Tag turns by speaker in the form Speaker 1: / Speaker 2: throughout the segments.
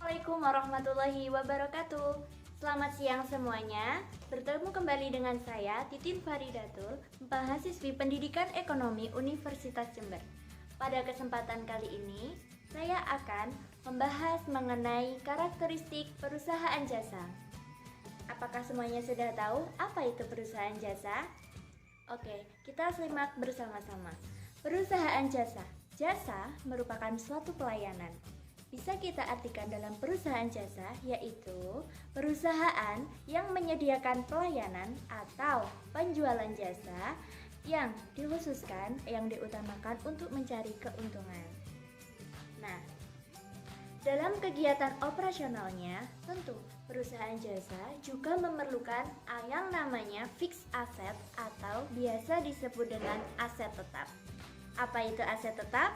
Speaker 1: Assalamualaikum warahmatullahi wabarakatuh. Selamat siang semuanya. Bertemu kembali dengan saya Titin Faridatul, mahasiswi Pendidikan Ekonomi Universitas Jember. Pada kesempatan kali ini, saya akan membahas mengenai karakteristik perusahaan jasa. Apakah semuanya sudah tahu apa itu perusahaan jasa? Oke, kita simak bersama-sama. Perusahaan jasa. Jasa merupakan suatu pelayanan. Bisa kita artikan dalam perusahaan jasa, yaitu perusahaan yang menyediakan pelayanan atau penjualan jasa yang dikhususkan, yang diutamakan untuk mencari keuntungan. Nah, dalam kegiatan operasionalnya, tentu perusahaan jasa juga memerlukan yang namanya fixed asset atau biasa disebut dengan aset tetap. Apa itu aset tetap?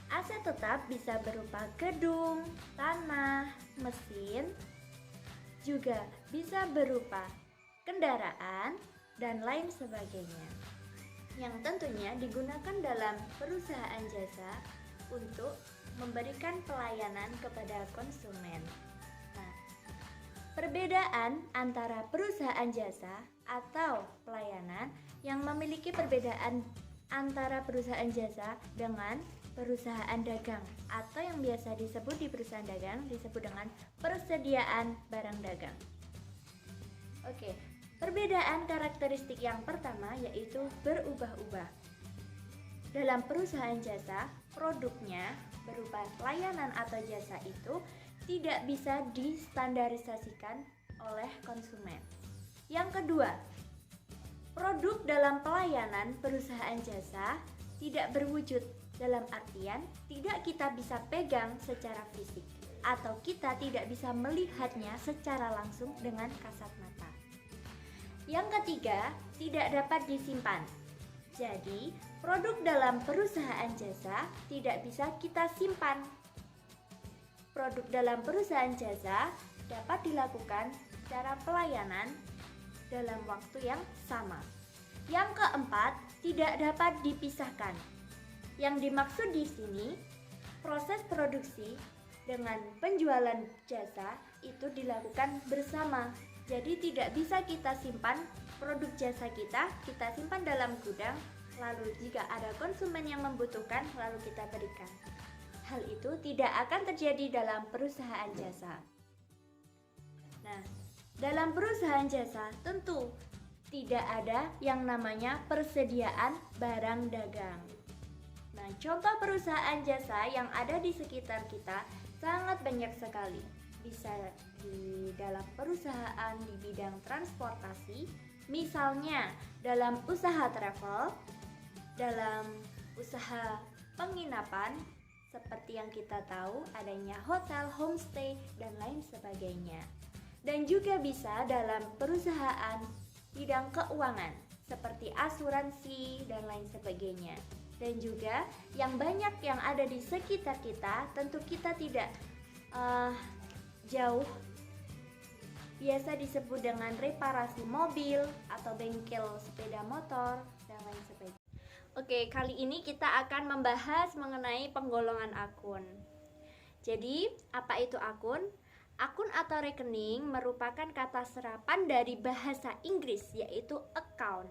Speaker 1: Aset tetap bisa berupa gedung, tanah, mesin, juga bisa berupa kendaraan, dan lain sebagainya, yang tentunya digunakan dalam perusahaan jasa untuk memberikan pelayanan kepada konsumen. Nah, perbedaan antara perusahaan jasa atau pelayanan yang memiliki perbedaan antara perusahaan jasa dengan perusahaan dagang atau yang biasa disebut di perusahaan dagang disebut dengan persediaan barang dagang. Oke, perbedaan karakteristik yang pertama yaitu berubah-ubah. Dalam perusahaan jasa, produknya berupa layanan atau jasa itu tidak bisa distandarisasikan oleh konsumen. Yang kedua, produk dalam pelayanan perusahaan jasa tidak berwujud, dalam artian tidak kita bisa pegang secara fisik atau kita tidak bisa melihatnya secara langsung dengan kasat mata. Yang ketiga, tidak dapat disimpan. Jadi, produk dalam perusahaan jasa tidak bisa kita simpan. Produk dalam perusahaan jasa dapat dilakukan secara pelayanan dalam waktu yang sama. Yang keempat, tidak dapat dipisahkan. Yang dimaksud di sini, proses produksi dengan penjualan jasa itu dilakukan bersama. Jadi tidak bisa kita simpan produk jasa kita simpan dalam gudang, lalu jika ada konsumen yang membutuhkan, lalu kita berikan. Hal itu tidak akan terjadi dalam perusahaan jasa. Nah, dalam perusahaan jasa tentu tidak ada yang namanya persediaan barang dagang. Nah, contoh perusahaan jasa yang ada di sekitar kita sangat banyak sekali. Bisa di dalam perusahaan di bidang transportasi, misalnya dalam usaha travel, dalam usaha penginapan, seperti yang kita tahu adanya hotel, homestay, dan lain sebagainya. Dan juga bisa dalam perusahaan bidang keuangan, seperti asuransi dan lain sebagainya. Dan juga yang banyak yang ada di sekitar kita, tentu kita tidak jauh, biasa disebut dengan reparasi mobil atau bengkel sepeda motor dan lain sebagainya. Oke, kali ini kita akan membahas mengenai penggolongan akun. Jadi, apa itu akun? Akun atau rekening merupakan kata serapan dari bahasa Inggris, yaitu account,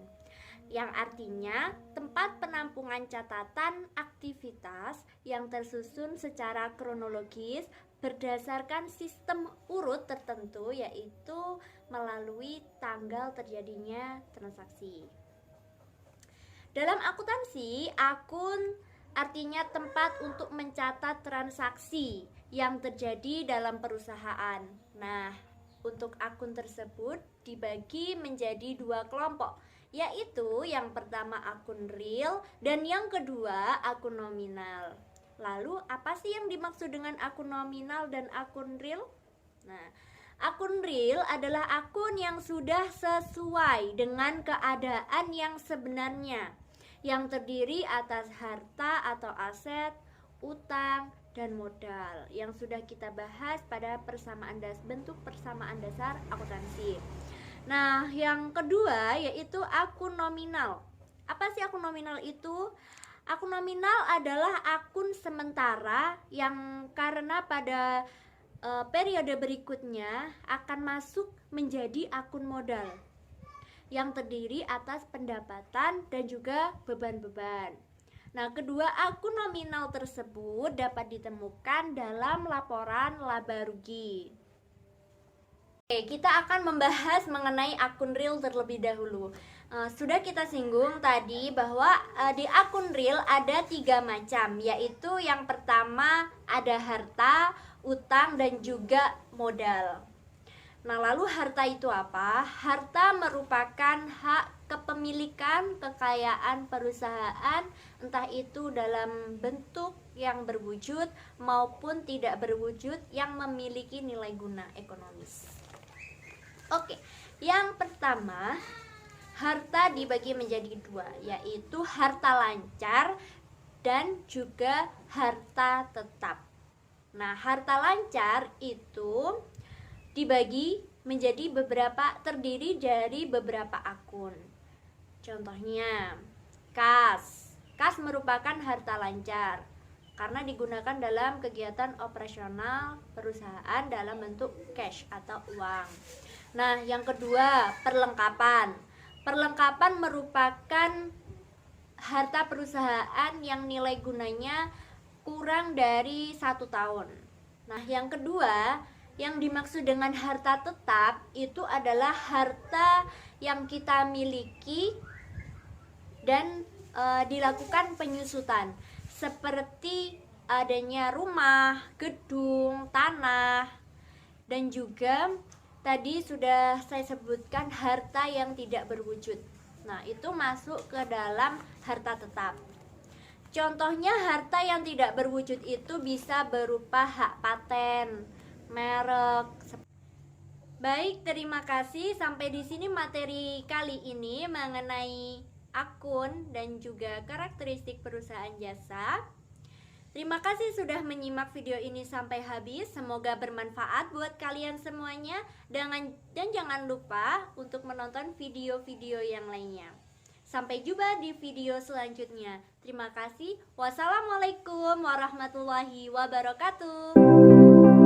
Speaker 1: yang artinya tempat penampungan catatan aktivitas yang tersusun secara kronologis berdasarkan sistem urut tertentu, yaitu melalui tanggal terjadinya transaksi. Dalam akuntansi, akun artinya tempat untuk mencatat transaksi yang terjadi dalam perusahaan. Nah, untuk akun tersebut dibagi menjadi dua kelompok, yaitu yang pertama akun real dan yang kedua akun nominal. Lalu apa sih yang dimaksud dengan akun nominal dan akun real? Nah, akun real adalah akun yang sudah sesuai dengan keadaan yang sebenarnya, yang terdiri atas harta atau aset, utang, dan modal yang sudah kita bahas pada bentuk persamaan dasar akuntansi. Nah, yang kedua yaitu akun nominal. Apa sih akun nominal itu? Akun nominal adalah akun sementara yang karena pada periode berikutnya akan masuk menjadi akun modal yang terdiri atas pendapatan dan juga beban-beban. Nah, kedua akun nominal tersebut dapat ditemukan dalam laporan laba rugi. Oke, kita akan membahas mengenai akun real terlebih dahulu. Sudah kita singgung tadi bahwa di akun real ada 3 macam, yaitu yang pertama ada harta, utang, dan juga modal. Nah, lalu harta itu apa? Harta merupakan hak kepemilikan kekayaan perusahaan, entah itu dalam bentuk yang berwujud maupun tidak berwujud yang memiliki nilai guna ekonomis. Oke, yang pertama, harta dibagi menjadi 2, yaitu harta lancar dan juga harta tetap. Nah, harta lancar itu dibagi menjadi terdiri dari beberapa akun. Contohnya, kas. Kas merupakan harta lancar karena digunakan dalam kegiatan operasional perusahaan dalam bentuk cash atau uang. Nah, yang kedua, perlengkapan. Perlengkapan merupakan harta perusahaan yang nilai gunanya kurang dari 1 tahun. Nah, yang kedua, yang dimaksud dengan harta tetap itu adalah harta yang kita miliki dan dilakukan penyusutan, seperti adanya rumah, gedung, tanah, dan juga tadi sudah saya sebutkan harta yang tidak berwujud. Nah, itu masuk ke dalam harta tetap. Contohnya harta yang tidak berwujud itu bisa berupa hak paten, merek. Baik, terima kasih. Sampai di sini materi kali ini mengenai akun dan juga karakteristik perusahaan jasa. Terima kasih sudah menyimak video ini sampai habis. Semoga bermanfaat buat kalian semuanya. Dan jangan lupa untuk menonton video-video yang lainnya. Sampai jumpa di video selanjutnya. Terima kasih. Wassalamualaikum warahmatullahi wabarakatuh.